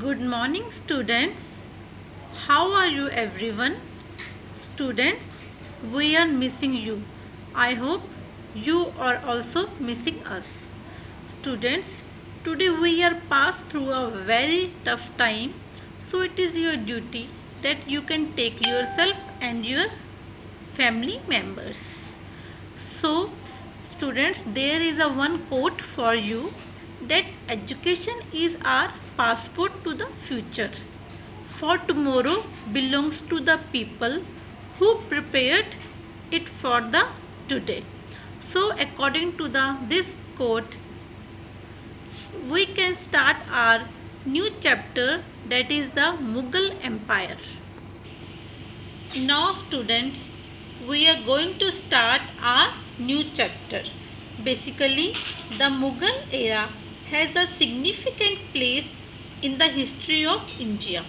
Good morning, students. How are you, everyone? Students, we are missing you. I hope you are also missing us. Students, today we are passed through a very tough time, so it is your duty that you can take yourself and your family members. So, students, there is a one quote for you that education is our passport to the future. For tomorrow belongs to the people who prepared it for the today. So, according to the this quote, we can start our new chapter, that is the Mughal Empire. Now students, we are going to start our new chapter. Basically, the Mughal era has a significant place in the history of India.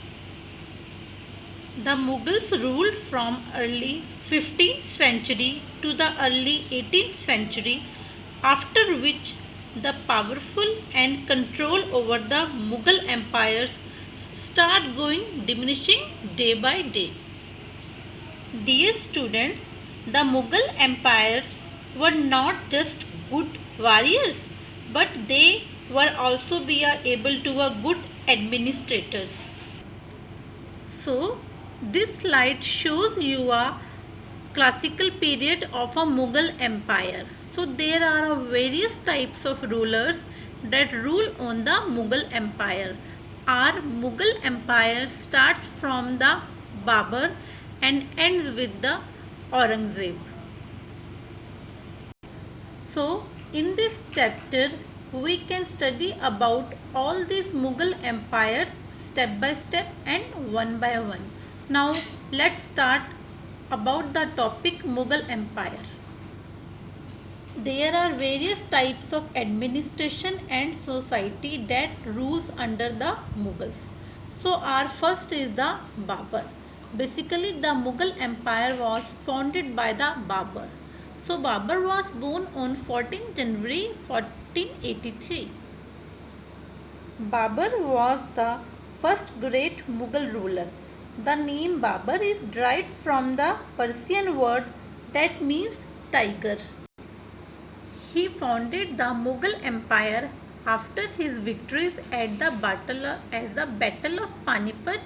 The Mughals ruled from early 15th century to the early 18th century, after which the powerful and control over the Mughal empires start going diminishing day by day. Dear students, the Mughal empires were not just good warriors, but they were also be able to be good administrators. So, this slide shows you a classical period of a Mughal empire. So, there are various types of rulers that rule on the Mughal empire. Our Mughal empire starts from the Babur and ends with the Aurangzeb. So, in this chapter, we can study about all these Mughal empires step by step and one by one. Now, let's start about the topic Mughal Empire. There are various types of administration and society that rules under the Mughals. So, our first is the Babur. Basically, the Mughal Empire was founded by the Babur. So, Babur was born on 14 January 1483. Babur was the first great Mughal ruler. The name Babur is derived from the Persian word that means tiger. He founded the Mughal Empire after his victories at the Battle of Panipat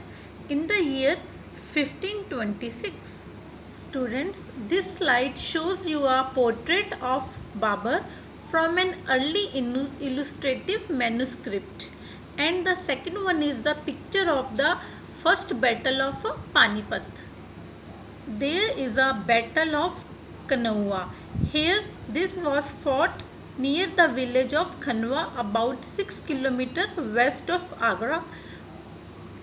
in the year 1526. Students, this slide shows you a portrait of Babur from an early illustrative manuscript, and the second one is the picture of the first battle of Panipat. There is a battle of Kanwa. Here this was fought near the village of Khanwa, about 6 km west of Agra,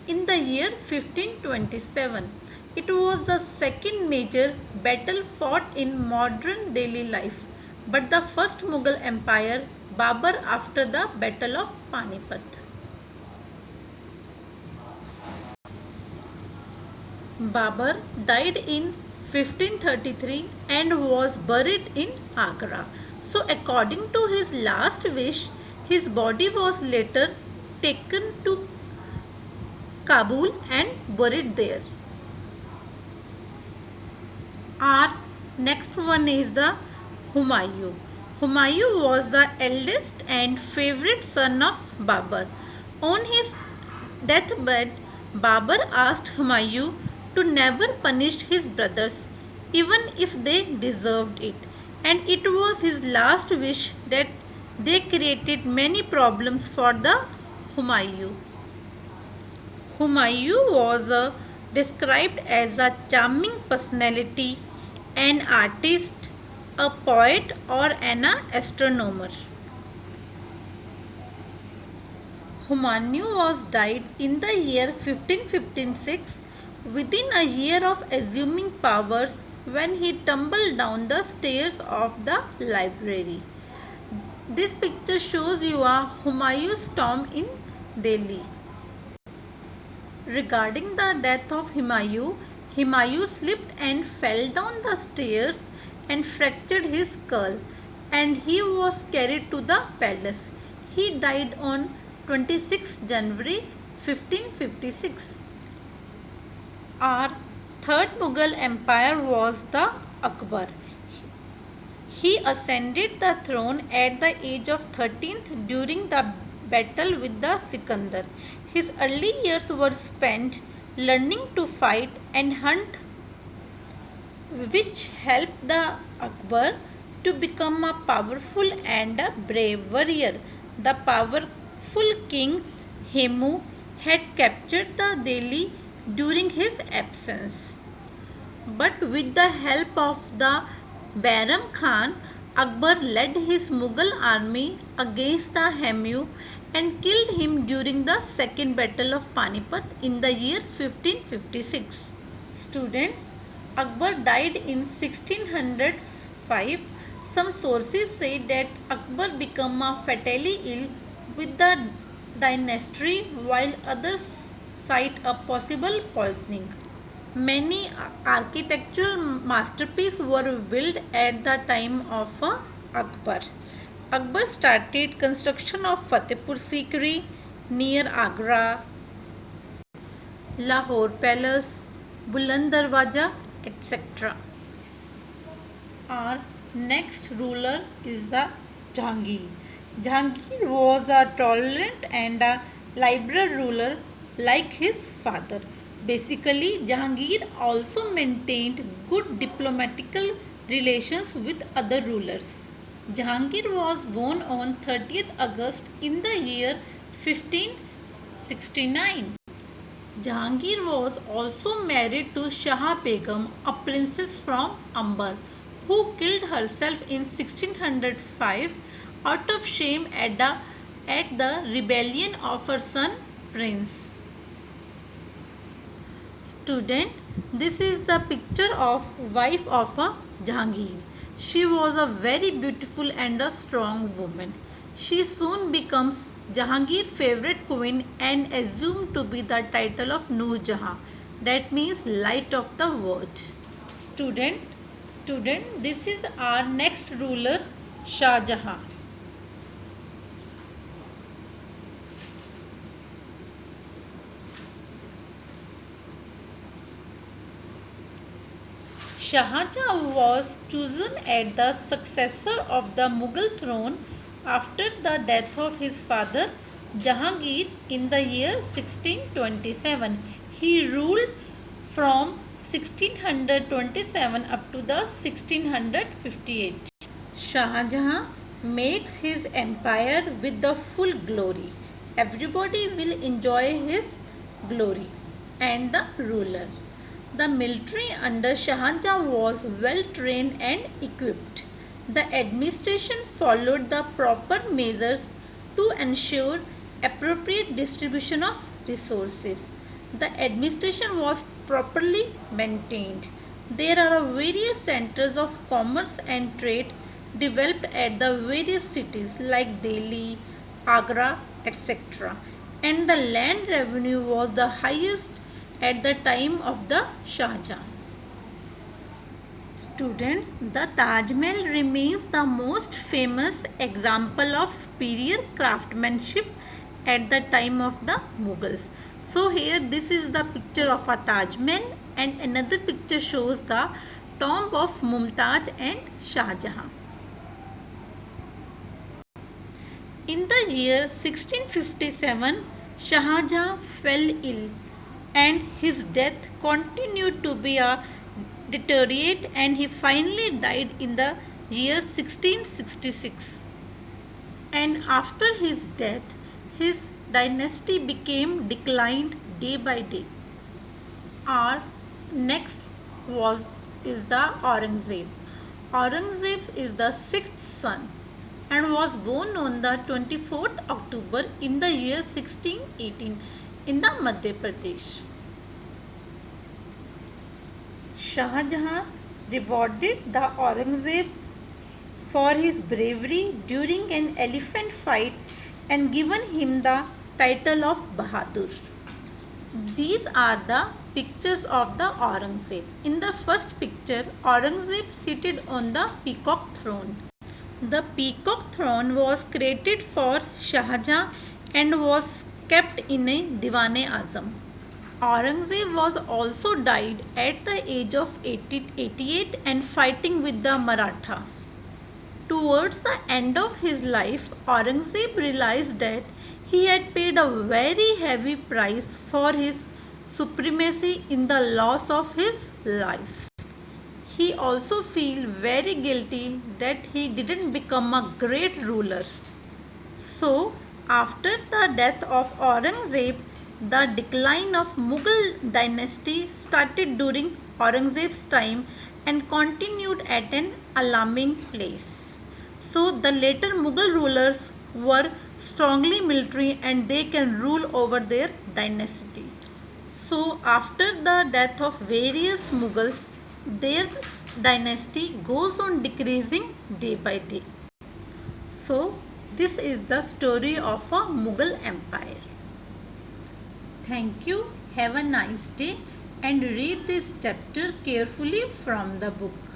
in the year 1527. It was the second major battle fought in modern daily life, but the first Mughal empire, Babur, after the battle of Panipat. Babur died in 1533 and was buried in Agra. So, according to his last wish, his body was later taken to Kabul and buried there. Our next one is the Humayun. Humayun was the eldest and favorite son of Babur. On his deathbed, Babur asked Humayun to never punish his brothers, even if they deserved it, and it was his last wish that they created many problems for the Humayun. Humayun was described as a charming personality, an artist, a poet, or an astronomer. Humayun was died in the year 1556, within a year of assuming powers, when he tumbled down the stairs of the library. This picture shows you a Humayun's tomb in Delhi. Regarding the death of Humayun, Humayun slipped and fell down the stairs and fractured his skull, and he was carried to the palace. He died on 26 January 1556. Our third Mughal empire was the Akbar. He ascended the throne at the age of 13th during the battle with the Sikandar. His early years were spent learning to fight and hunt, which helped the Akbar to become a powerful and a brave warrior. The powerful king Hemu had captured the Delhi during his absence. But with the help of the Bairam Khan, Akbar led his Mughal army against the Hemu and killed him during the second battle of Panipat in the year 1556. Students, Akbar died in 1605. Some sources say that Akbar became fatally ill with the dysentery, while others cite a possible poisoning. Many architectural masterpieces were built at the time of Akbar. Akbar started construction of Fatehpur Sikri near Agra, Lahore Palace, Buland Darwaja, etc. Our next ruler is the Jahangir. Jahangir was a tolerant and a liberal ruler like his father. Basically, Jahangir also maintained good diplomatical relations with other rulers. Jahangir was born on 30th August in the year 1569. Jahangir was also married to Shah Begum, a princess from Amber, who killed herself in 1605 out of shame at the rebellion of her son Prince. Student, this is the picture of wife of a Jahangir. She was a very beautiful and a strong woman. She soon becomes Jahangir's favorite queen and assumed to be the title of Noor Jahan, that means light of the world. Student, this is our next ruler, Shah Jahan. Shah Jahan was chosen as the successor of the Mughal throne after the death of his father Jahangir in the year 1627. He ruled from 1627 up to the 1658. Shah Jahan makes his empire with the full glory. Everybody will enjoy his glory and the ruler. The military under Shah Jahan was well trained and equipped. The administration followed the proper measures to ensure appropriate distribution of resources. The administration was properly maintained. There are various centers of commerce and trade developed at the various cities like Delhi, Agra, etc. And the land revenue was the highest at the time of the Shah Jahan. Students, the Taj Mahal remains the most famous example of superior craftsmanship at the time of the Mughals. So here this is the picture of a Taj Mahal and another picture shows the tomb of Mumtaz and Shah Jahan. In the year 1657, Shah Jahan fell ill and his death continued to be a deteriorate and he finally died in the year 1666. And after his death, his dynasty became declined day by day. Our next is the Aurangzeb. Aurangzeb is the sixth son and was born on the 24th October in the year 1618 in the Madhya Pradesh. Shah Jahan rewarded the Aurangzeb for his bravery during an elephant fight and given him the title of Bahadur. These are the pictures of the Aurangzeb. In the first picture, Aurangzeb seated on the peacock throne. The peacock throne was created for Shah Jahan and was kept in a Diwan-e-Azam. Aurangzeb was also died at the age of 88 and fighting with the Marathas. Towards the end of his life, Aurangzeb realized that he had paid a very heavy price for his supremacy in the loss of his life. He also felt very guilty that he didn't become a great ruler. So, after the death of Aurangzeb, the decline of Mughal dynasty started during Aurangzeb's time and continued at an alarming pace. So, the later Mughal rulers were strongly military and they can rule over their dynasty. So, after the death of various Mughals, their dynasty goes on decreasing day by day. So, this is the story of a Mughal empire. Thank you. Have a nice day and read this chapter carefully from the book.